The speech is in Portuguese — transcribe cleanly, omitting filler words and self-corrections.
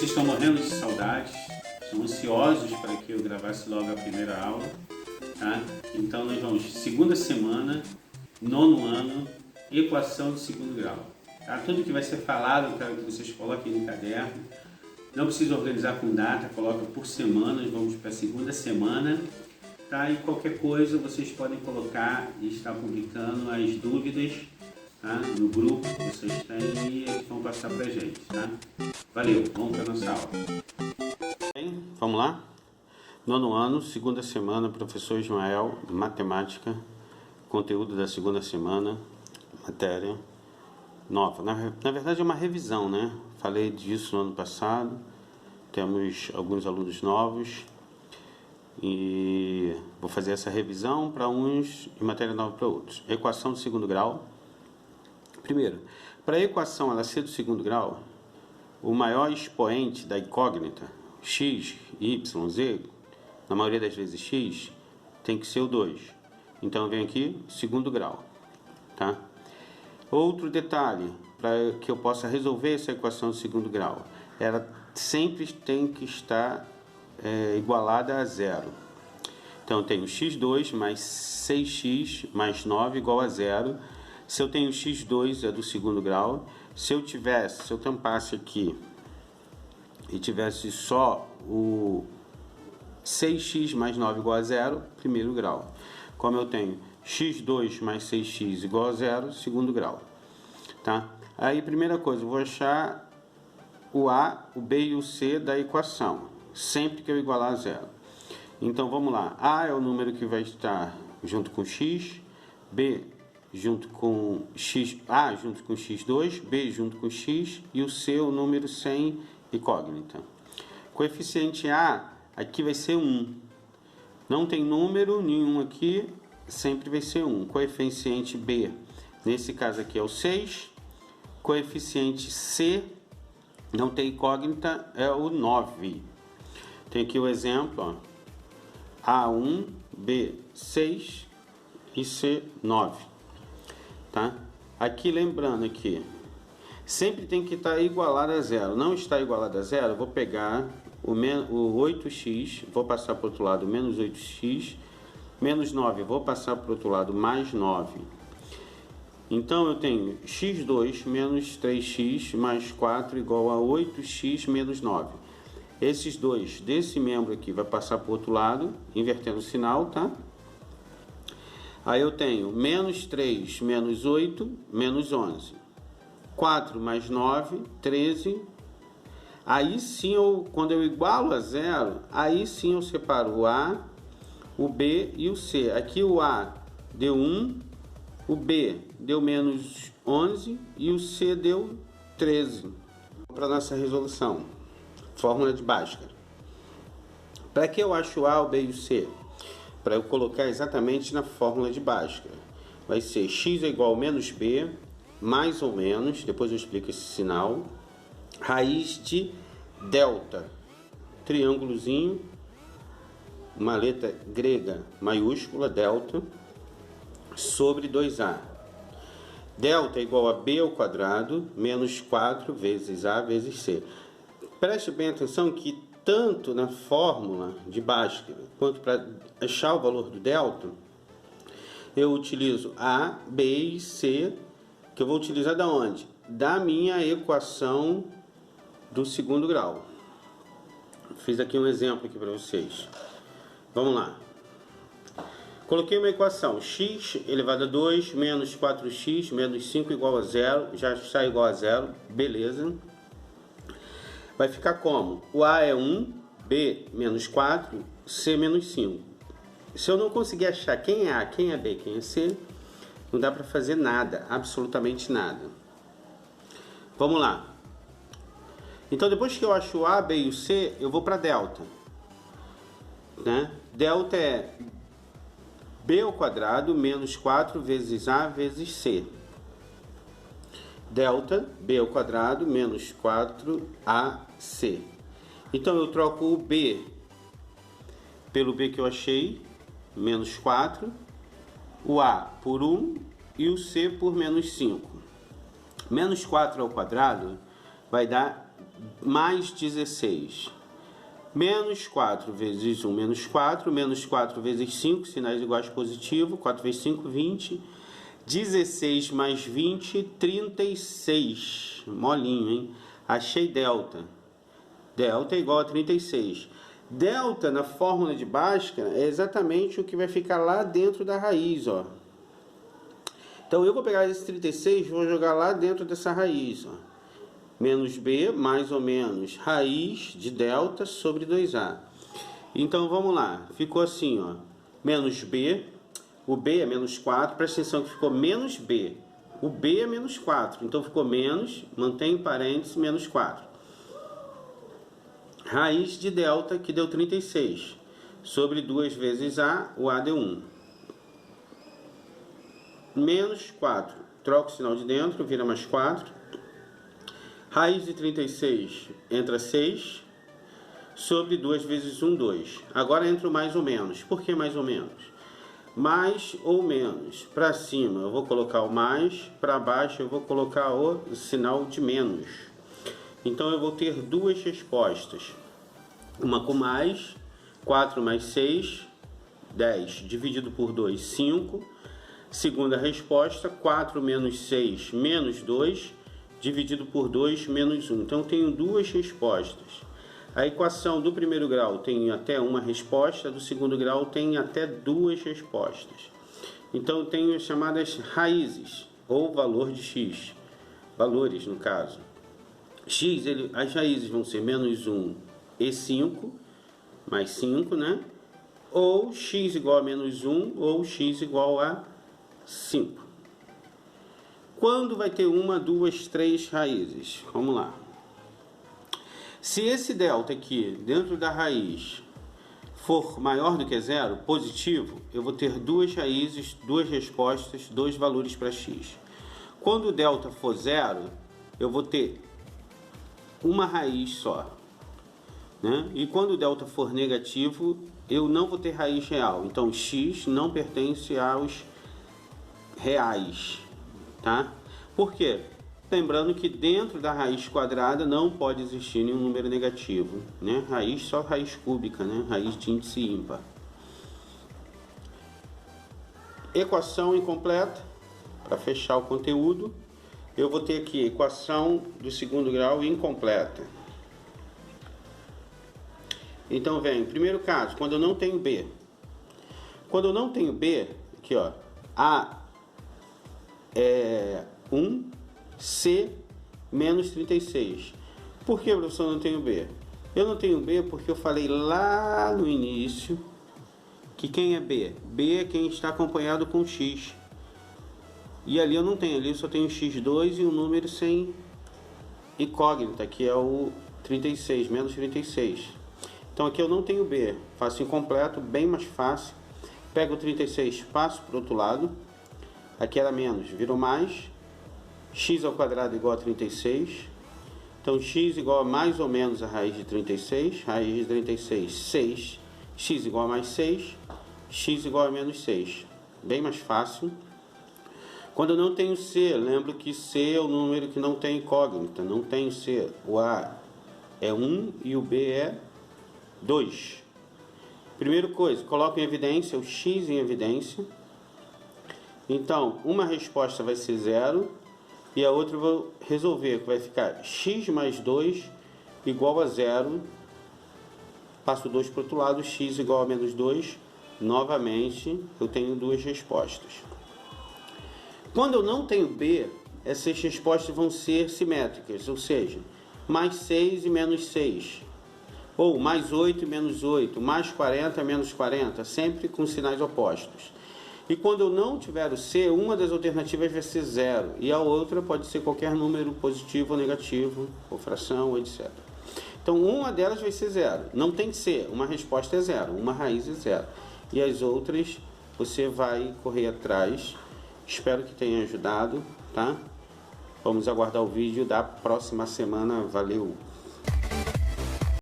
vocês estão morrendo de saudades, estão ansiosos para que eu gravasse logo a primeira aula, tá? Então nós vamos, segunda semana, nono ano, equação de segundo grau. Tá? Tudo que vai ser falado, eu quero que vocês coloquem no caderno. Não precisa organizar com data, coloca por semana, nós vamos para a segunda semana. Tá? E qualquer coisa vocês podem colocar e estar publicando as dúvidas, tá? No grupo que vocês têm e eles vão passar para a gente. Tá? Valeu, vamos para a nossa aula. Bem, vamos lá? Nono ano, segunda semana, professor Ismael, matemática, conteúdo da segunda semana, matéria nova. Na verdade é uma revisão, né? Falei disso no ano passado, temos alguns alunos novos e vou fazer essa revisão para uns e matéria nova para outros. Equação do segundo grau. Primeiro, para a equação ela ser do segundo grau, o maior expoente da incógnita, x, y, z, na maioria das vezes x, tem que ser o 2. Então vem aqui, segundo grau. Tá? Outro detalhe, para que eu possa resolver essa equação do segundo grau, ela sempre tem que estar igualada a zero. Então eu tenho x2 mais 6x mais 9 igual a zero. Se eu tenho x2 é do segundo grau. Se eu tampasse aqui e tivesse só o 6x mais 9 igual a zero, primeiro grau. Como eu tenho x2 mais 6x igual a zero, segundo grau. Tá? Aí, primeira coisa, eu vou achar o A, o B e o C da equação, sempre que eu igualar a zero. Então, vamos lá. A é o número que vai estar junto com x, B junto com x, A junto com x2, B junto com x e o C é o número sem incógnita. Coeficiente A, aqui vai ser 1. Não tem número nenhum aqui, sempre vai ser 1. Coeficiente B, nesse caso aqui é o 6. Coeficiente C, não tem incógnita, é o 9. Tem aqui o exemplo, ó. A1, B, 6 e C, 9. Tá? Aqui, lembrando aqui, sempre tem que estar igualado a zero. Não está igualado a zero, eu vou pegar o 8x, vou passar para o outro lado menos 8x, menos 9, vou passar para o outro lado mais 9. Então eu tenho x2 menos 3x mais 4 igual a 8x menos 9. Esses dois desse membro aqui vai passar para o outro lado, invertendo o sinal, tá? Aí eu tenho menos 3 menos 8 menos 11. 4 mais 9, 13. Aí sim, quando eu igualo a zero, aí sim eu separo o A, o B e o C. Aqui o A deu 1, o B deu menos 11 e o C deu 13. Para nossa resolução, fórmula de Bhaskara. Para que eu acho o A, o B e o C? Para eu colocar exatamente na fórmula de Bhaskara. Vai ser x é igual a menos b, mais ou menos, depois eu explico esse sinal, raiz de delta, triângulozinho, uma letra grega maiúscula, delta, sobre 2a. Delta é igual a b ao quadrado, menos 4 vezes a vezes c. Preste bem atenção que tanto na fórmula de Bhaskara, quanto para achar o valor do delta, eu utilizo A, B e C, que eu vou utilizar da onde? Da minha equação do segundo grau. Fiz aqui um exemplo aqui para vocês. Vamos lá. Coloquei uma equação, x elevado a 2 menos 4x menos 5 igual a zero, já está igual a zero, beleza. Vai ficar como? O A é 1, B menos 4, C menos 5. Se eu não conseguir achar quem é A, quem é B, quem é C, não dá para fazer nada, absolutamente nada. Vamos lá. Então depois que eu acho o A, B e o C, eu vou para delta. Né? Delta é B ao quadrado menos 4 vezes A vezes C. Delta, B ao quadrado, menos 4AC. Então, eu troco o B pelo B que eu achei, menos 4, o A por 1 e o C por menos 5. Menos 4 ao quadrado vai dar mais 16. Menos 4 vezes 1, menos 4. Menos 4 vezes 5, sinais iguais positivo. 4 vezes 5, 20. 16 mais 20, 36. Molinho, hein? Achei delta. Delta é igual a 36. Delta, na fórmula de Bhaskara, é exatamente o que vai ficar lá dentro da raiz, ó. Então, eu vou pegar esse 36 e vou jogar lá dentro dessa raiz, ó. Menos b, mais ou menos, raiz de delta sobre 2a. Então, vamos lá. Ficou assim, ó. Menos b, o b é menos 4, presta atenção que ficou menos b. O b é menos 4, então ficou menos, mantém em parênteses, menos 4. Raiz de delta, que deu 36. Sobre 2 vezes a, o a deu 1. Menos 4. Troca o sinal de dentro, vira mais 4. Raiz de 36 entra 6. Sobre 2 vezes 1, 2. Agora entra o mais ou menos. Por que mais ou menos? Mais ou menos. Para cima eu vou colocar o mais, para baixo eu vou colocar o sinal de menos. Então eu vou ter duas respostas. Uma com mais, 4 mais 6, 10. Dividido por 2, 5. Segunda resposta, 4 menos 6 menos 2. Dividido por 2 menos 1. Então eu tenho duas respostas. A equação do primeiro grau tem até uma resposta, do segundo grau tem até duas respostas. Então eu tenho as chamadas raízes, ou valor de x. Valores, no caso. X, as raízes vão ser menos 1 e 5, mais 5, né? Ou x igual a menos 1, ou x igual a 5. Quando vai ter uma, duas, três raízes? Vamos lá. Se esse delta aqui, dentro da raiz, for maior do que zero, positivo, eu vou ter duas raízes, duas respostas, dois valores para x. Quando o delta for zero, eu vou ter uma raiz só, né? E quando o delta for negativo, eu não vou ter raiz real. Então, x não pertence aos reais, tá? Por quê? Lembrando que dentro da raiz quadrada não pode existir nenhum número negativo, né? Raiz só raiz cúbica, né? Raiz de índice ímpar. Equação incompleta, para fechar o conteúdo, eu vou ter aqui a equação do segundo grau incompleta. Então vem, primeiro caso, quando eu não tenho B. Quando eu não tenho B, aqui ó, A é 1, C menos 36. Por que, professor, eu não tenho B? Eu não tenho B porque eu falei lá no início que quem é B? B é quem está acompanhado com X. E ali eu não tenho, ali eu só tenho x2 e um número sem incógnita, que é o 36, menos 36. Então aqui eu não tenho B, faço incompleto, bem mais fácil. Pego o 36, passo para o outro lado. Aqui era menos, virou mais. X ao quadrado igual a 36. Então x igual a mais ou menos a raiz de 36. Raiz de 36, 6. X igual a mais 6. X igual a menos 6. Bem mais fácil. Quando eu não tenho C, lembro que C é o número que não tem incógnita. Não tenho C. O A é 1 e o B é 2. Primeira coisa, coloco em evidência o X em evidência. Então, uma resposta vai ser 0 e a outra eu vou resolver, que vai ficar x mais 2 igual a 0. Passo 2 para o outro lado, x igual a menos 2. Novamente, eu tenho duas respostas. Quando eu não tenho B, essas respostas vão ser simétricas, ou seja, mais 6 e menos 6. Ou mais 8 e menos 8, mais 40 e menos 40, sempre com sinais opostos. E quando eu não tiver o C, uma das alternativas vai ser 0, e a outra pode ser qualquer número positivo ou negativo, ou fração, etc. Então, uma delas vai ser 0. Não tem C, uma resposta é 0, uma raiz é 0. E as outras você vai correr atrás. Espero que tenha ajudado, tá? Vamos aguardar o vídeo da próxima semana. Valeu!